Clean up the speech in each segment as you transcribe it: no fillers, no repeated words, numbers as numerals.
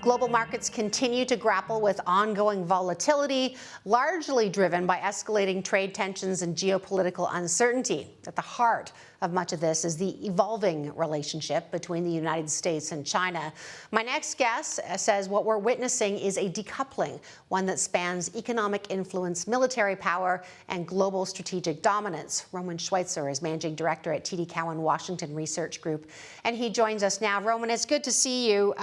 Global markets continue to grapple with ongoing volatility, largely driven by escalating trade tensions and geopolitical uncertainty. At the heart of much of this is the evolving relationship between the United States and China. My next guest says what we're witnessing is a decoupling, one that spans economic influence, military power, and global strategic dominance. Roman Schweitzer is managing director at TD Cowen Washington Research Group, and he joins us now. Roman, it's good to see you.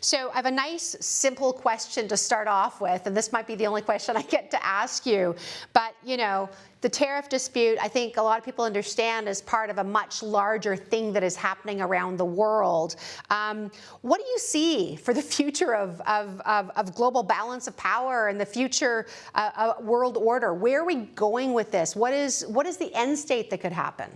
So I have a nice, simple question to start off with, and this might be the only question I get to ask you. But, you know, the tariff dispute, I think a lot of people understand, is part of a much larger thing that is happening around the world. What do you see for the future of global balance of power and the future world order? Where are we going with this? What is the end state that could happen?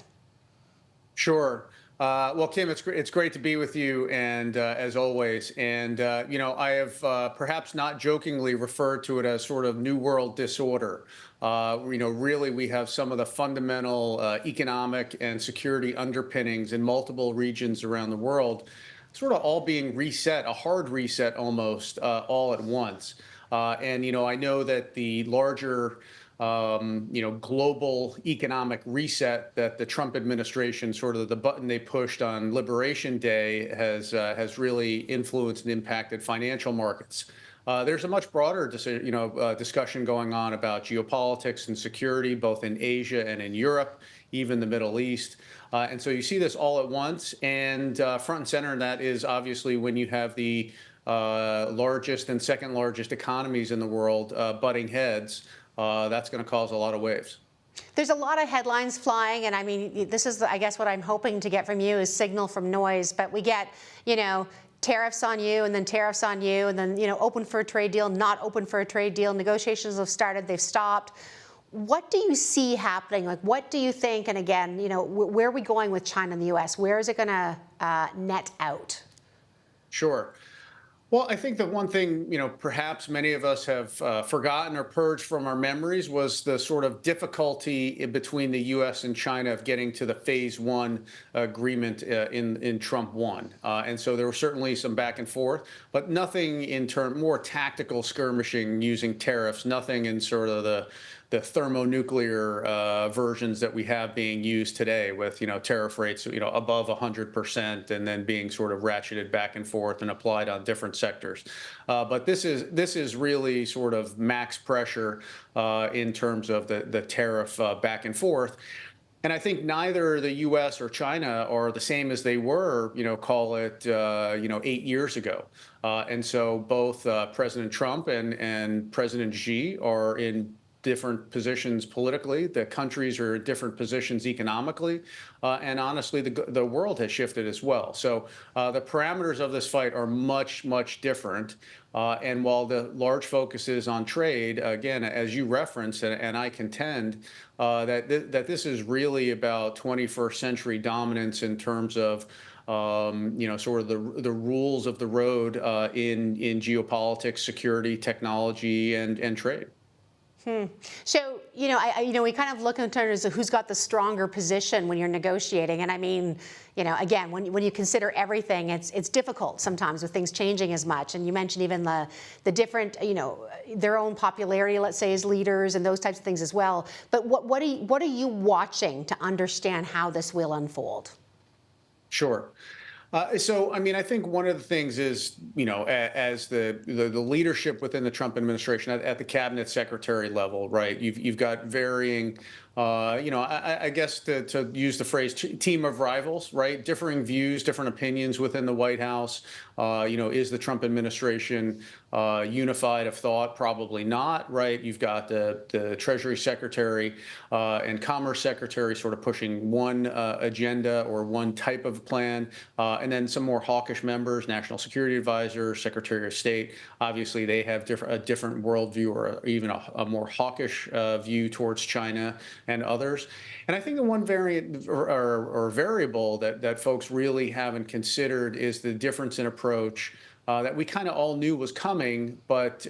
Sure. Well, Kim, it's great to be with you, and as always. And you know, I have perhaps not jokingly referred to it as sort of New World disorder. You know, really, we have some of the fundamental economic and security underpinnings in multiple regions around the world, sort of all being reset, a hard reset almost, all at once. And you know, I know that the larger you know, global economic reset that the Trump administration, sort of the button they pushed on Liberation Day, has really influenced and impacted financial markets. There's a much broader, discussion going on about geopolitics and security, both in Asia and in Europe, even the Middle East. And so you see this all at once, and front and center in that is obviously when you have the largest and second largest economies in the world butting heads. That's going to cause a lot of waves. There's a lot of headlines flying, and I mean, this is, I guess, what I'm hoping to get from you is signal from noise. But we get, you know, tariffs on you, and then tariffs on you, and then, you know, open for a trade deal, not open for a trade deal. Negotiations have started, they've stopped. What do you see happening? Like, what do you think? And again, you know, where are we going with China and the U.S.? Where is it going to net out? Sure. Well, I think that one thing, you know, perhaps many of us have forgotten or purged from our memories was the sort of difficulty between the U.S. and China of getting to the phase one agreement in Trump 1. And so there was certainly some back and forth, but nothing in more tactical skirmishing using tariffs, nothing in sort of the thermonuclear versions that we have being used today with, you know, tariff rates, you know, above 100% and then being sort of ratcheted back and forth and applied on different sectors. But this is really sort of max pressure in terms of the tariff back and forth. And I think neither the U.S. or China are the same as they were, you know, call it, 8 years ago. And so both President Trump and President Xi are in different positions politically. The countries are in different positions economically. And honestly, the world has shifted as well. So the parameters of this fight are much, much different. And while the large focus is on trade, again, as you referenced, and I contend that this is really about 21st century dominance in terms of you know, sort of the rules of the road in geopolitics, security, technology, and trade. So, you know, we kind of look in terms of who's got the stronger position when you're negotiating. And I mean, you know, again, when you consider everything, it's difficult sometimes with things changing as much. And you mentioned even the different, you know, their own popularity, let's say, as leaders and those types of things as well. But what are you watching to understand how this will unfold? Sure. So, I mean, I think one of the things is, you know, as the leadership within the Trump administration at the cabinet secretary level, right? You've got varying, you know, I guess to use the phrase team of rivals, right? Differing views, different opinions within the White House. You know, is the Trump administration unified of thought? Probably not, right? You've got the Treasury Secretary and Commerce Secretary sort of pushing one agenda or one type of plan, and then some more hawkish members, National Security Advisor, Secretary of State. Obviously, they have a different worldview or even a more hawkish view towards China and others. And I think the one variant or variable that folks really haven't considered is the difference in approach that we kind of all knew was coming, but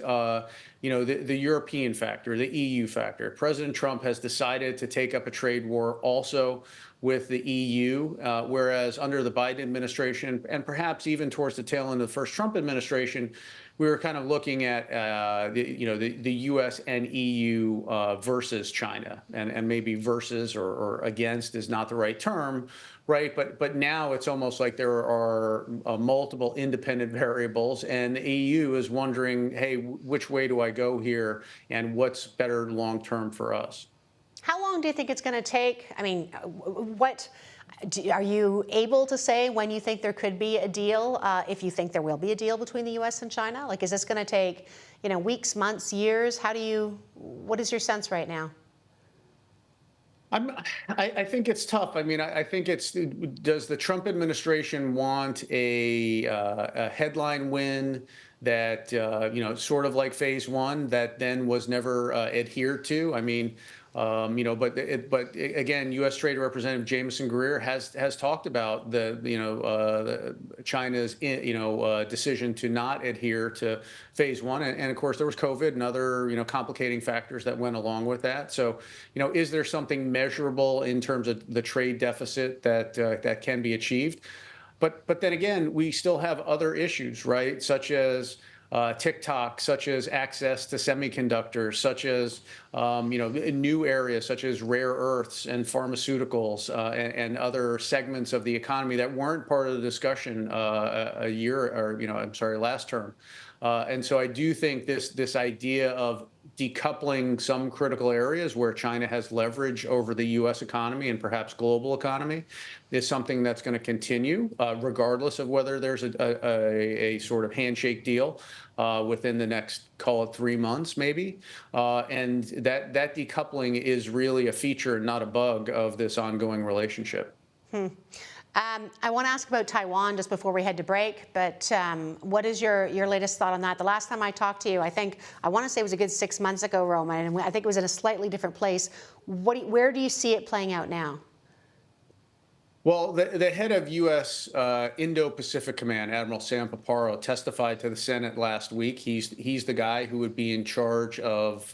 you know, the European factor, the EU factor. President Trump has decided to take up a trade war also with the EU, whereas under the Biden administration, and perhaps even towards the tail end of the first Trump administration, we were kind of looking at the U.S. and EU versus China, and maybe versus or against is not the right term, right? But now it's almost like there are multiple independent variables, and the EU is wondering, hey, which way do I go here, and what's better long term for us? How long do you think it's going to take? I mean, are you able to say when you think there could be a deal, if you think there will be a deal between the U.S. and China? Like, is this going to take, weeks, months, years? What is your sense right now? I think it's tough. I mean, I think does the Trump administration want a headline win that, sort of like phase one that then was never adhered to? I mean, but again, U.S. Trade Representative Jamieson Greer has talked about China's decision to not adhere to phase one, and of course there was COVID and other complicating factors that went along with that. So is there something measurable in terms of the trade deficit that can be achieved? But then again, we still have other issues, right? Such as TikTok, such as access to semiconductors, such as new areas such as rare earths and pharmaceuticals and other segments of the economy that weren't part of the discussion last term. And so I do think this idea of decoupling some critical areas where China has leverage over the U.S. economy and perhaps global economy is something that's going to continue, regardless of whether there's a sort of handshake deal within the next, call it 3 months, maybe. And that decoupling is really a feature, not a bug, of this ongoing relationship. I want to ask about Taiwan just before we head to break, but what is your latest thought on that? The last time I talked to you, I want to say it was a good 6 months ago, Roman, and I think it was in a slightly different place. Where do you see it playing out now? Well, the head of U.S. Indo-Pacific Command, Admiral Sam Paparo, testified to the Senate last week. He's the guy who would be in charge of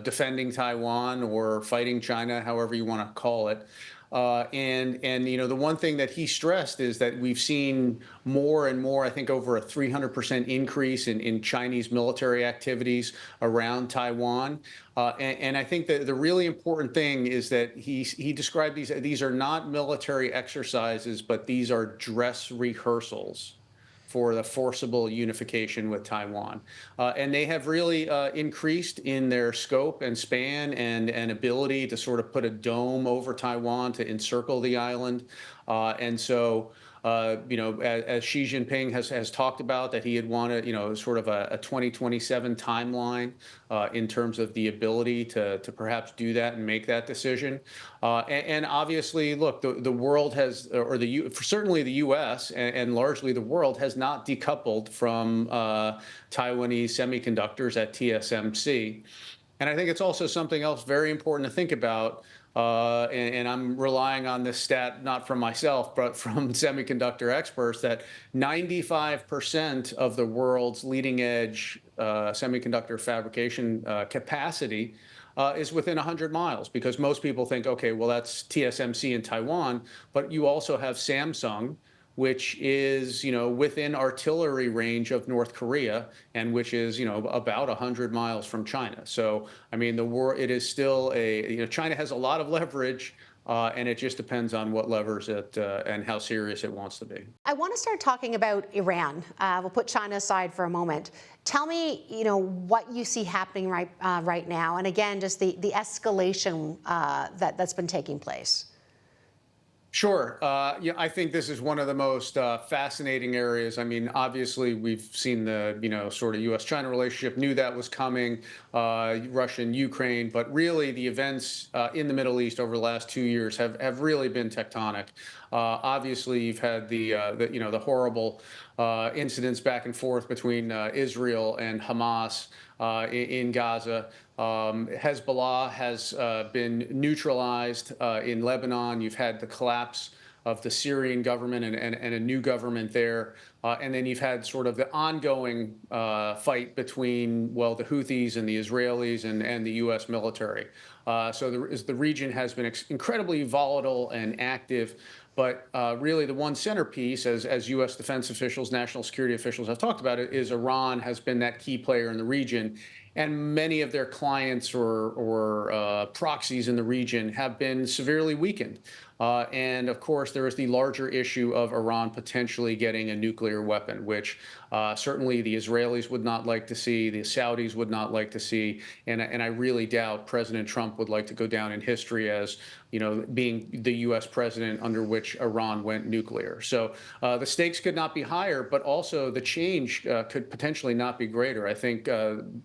defending Taiwan or fighting China, however you want to call it. And the one thing that he stressed is that we've seen more and more, I think over a 300% increase in Chinese military activities around Taiwan. And I think that the really important thing is that he described these are not military exercises, but these are dress rehearsals for the forcible unification with Taiwan. And they have really increased in their scope and span and ability to sort of put a dome over Taiwan to encircle the island. And so, as Xi Jinping has talked about, that he had wanted, sort of a 2027 timeline in terms of the ability to perhaps do that and make that decision. And obviously, look, the world has, or certainly the U.S. and largely the world has not decoupled from Taiwanese semiconductors at TSMC. And I think it's also something else very important to think about. And I'm relying on this stat not from myself, but from semiconductor experts, that 95% of the world's leading edge semiconductor fabrication capacity is within 100 miles, because most people think, okay, well, that's TSMC in Taiwan, but you also have Samsung, which is, within artillery range of North Korea, and which is, about 100 miles from China. So, I mean, it is still China has a lot of leverage, and it just depends on what levers it and how serious it wants to be. I want to start talking about Iran. We'll put China aside for a moment. Tell me, what you see happening right now, and again, just the escalation that's been taking place. Sure. I think this is one of the most fascinating areas. I mean, obviously, we've seen the, sort of U.S.-China relationship, knew that was coming, Russia and Ukraine, but really the events in the Middle East over the last 2 years have really been tectonic. Obviously, you've had the horrible incidents back and forth between Israel and Hamas in Gaza. Hezbollah has been neutralized in Lebanon. You've had the collapse of the Syrian government and a new government there. And then you've had sort of the ongoing fight between, well, the Houthis and the Israelis and the U.S. military. So the region has been incredibly volatile and active. But really, the one centerpiece, as U.S. defense officials, national security officials have talked about it, is Iran has been that key player in the region. And many of their clients or proxies in the region have been severely weakened. And of course, there is the larger issue of Iran potentially getting a nuclear weapon, which certainly the Israelis would not like to see, the Saudis would not like to see, and I really doubt President Trump would like to go down in history as, you know, being the U.S. president under which Iran went nuclear. So the stakes could not be higher, but also the change could potentially not be greater. I think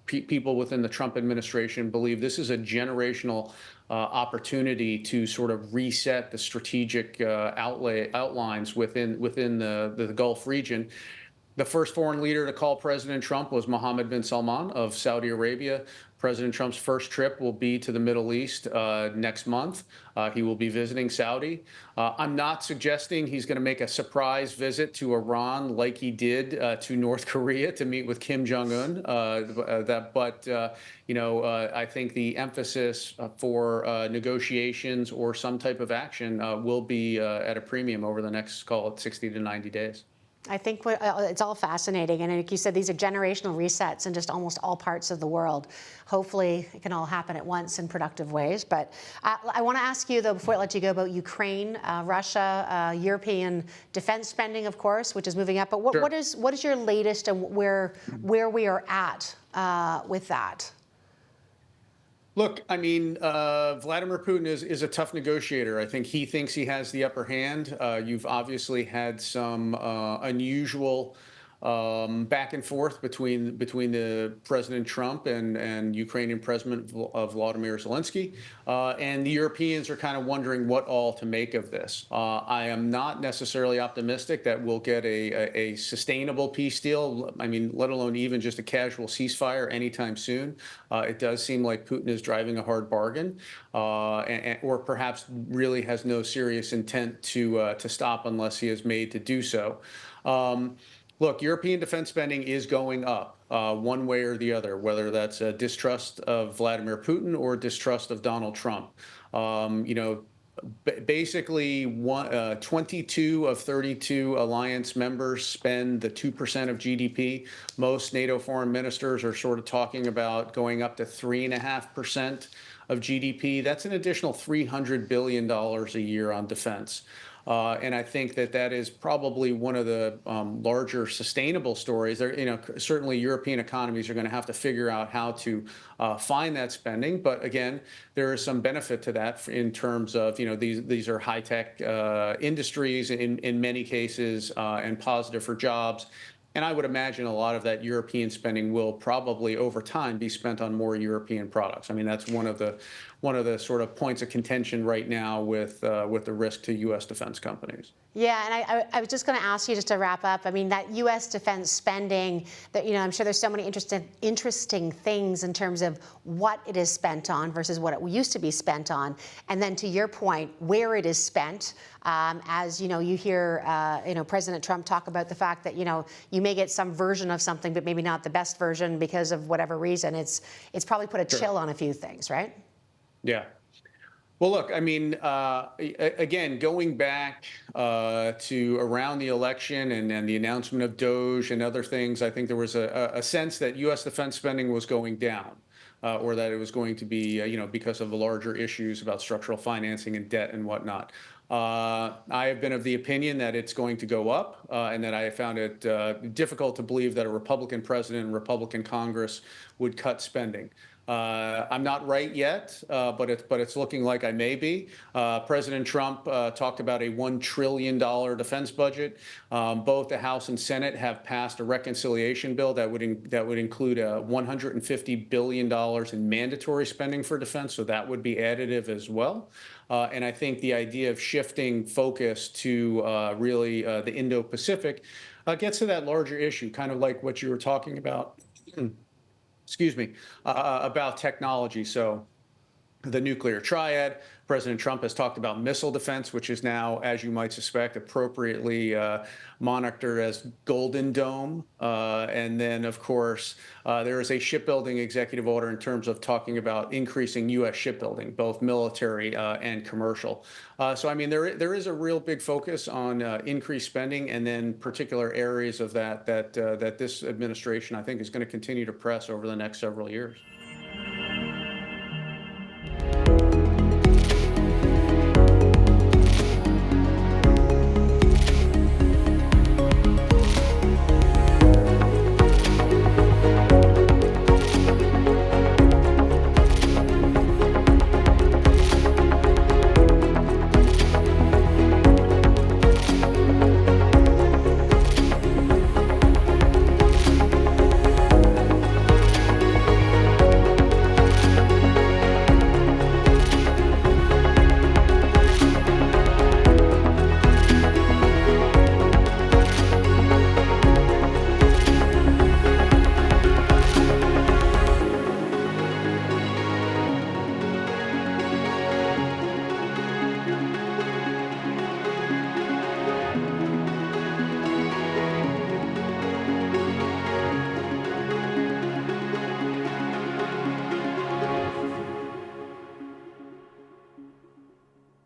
people within the Trump administration believe this is a generational opportunity to sort of reset the strategic outlines within the Gulf region. The first foreign leader to call President Trump was Mohammed bin Salman of Saudi Arabia. President Trump's first trip will be to the Middle East next month. He will be visiting Saudi. I'm not suggesting he's going to make a surprise visit to Iran like he did to North Korea to meet with Kim Jong-un. I think the emphasis for negotiations or some type of action will be at a premium over the next, call it 60 to 90 days. I think it's all fascinating. And like you said, these are generational resets in just almost all parts of the world. Hopefully, it can all happen at once in productive ways. But I want to ask you, though, before I let you go, about Ukraine, Russia, European defense spending, of course, which is moving up. But Sure. what is your latest and where we are at with that? Look, I mean, Vladimir Putin is a tough negotiator. I think he thinks he has the upper hand. You've obviously had some unusual back and forth between the President Trump and Ukrainian President Vladimir Zelensky, and the Europeans are kind of wondering what all to make of this. I am not necessarily optimistic that we'll get a sustainable peace deal. I mean, let alone even just a casual ceasefire anytime soon. It does seem like Putin is driving a hard bargain, or perhaps really has no serious intent to stop unless he is made to do so. Look, European defense spending is going up one way or the other, whether that's a distrust of Vladimir Putin or distrust of Donald Trump. Basically, 22 of 32 alliance members spend the 2% of GDP. Most NATO foreign ministers are sort of talking about going up to 3.5% of GDP. That's an additional $300 billion a year on defense. And I think that is probably one of the larger sustainable stories. Certainly European economies are going to have to figure out how to find that spending. But again, there is some benefit to that in terms of, these are high-tech industries in many cases and positive for jobs. And I would imagine a lot of that European spending will probably over time be spent on more European products. I mean, that's one of the sort of points of contention right now with the risk to U.S. defense companies. Yeah, and I was just going to ask you just to wrap up. I mean, that U.S. defense spending, that I'm sure there's so many interesting things in terms of what it is spent on versus what it used to be spent on, and then to your point, where it is spent. As you hear President Trump talk about the fact that you may get some version of something, but maybe not the best version because of whatever reason. It's probably put a chill on a few things, right? Yeah. Well, look, I mean, again, going back to around the election and the announcement of DOGE and other things, I think there was a sense that U.S. defense spending was going down, or that it was going to be, because of the larger issues about structural financing and debt and whatnot. I have been of the opinion that it's going to go up, and that I have found it difficult to believe that a Republican president and Republican Congress would cut spending. I'm not right yet, but it's looking like I may be. President Trump talked about a $1 trillion defense budget. Both the House and Senate have passed a reconciliation bill that would include $150 billion in mandatory spending for defense, so that would be additive as well. And I think the idea of shifting focus to really the Indo-Pacific gets to that larger issue, kind of like what you were talking about. Excuse me, about technology. So the nuclear triad. President Trump has talked about missile defense, which is now, as you might suspect, appropriately monitored as Golden Dome. And then, of course, there is a shipbuilding executive order in terms of talking about increasing U.S. shipbuilding, both military and commercial. So, I mean, there is a real big focus on increased spending, and then particular areas of that this administration, I think, is going to continue to press over the next several years.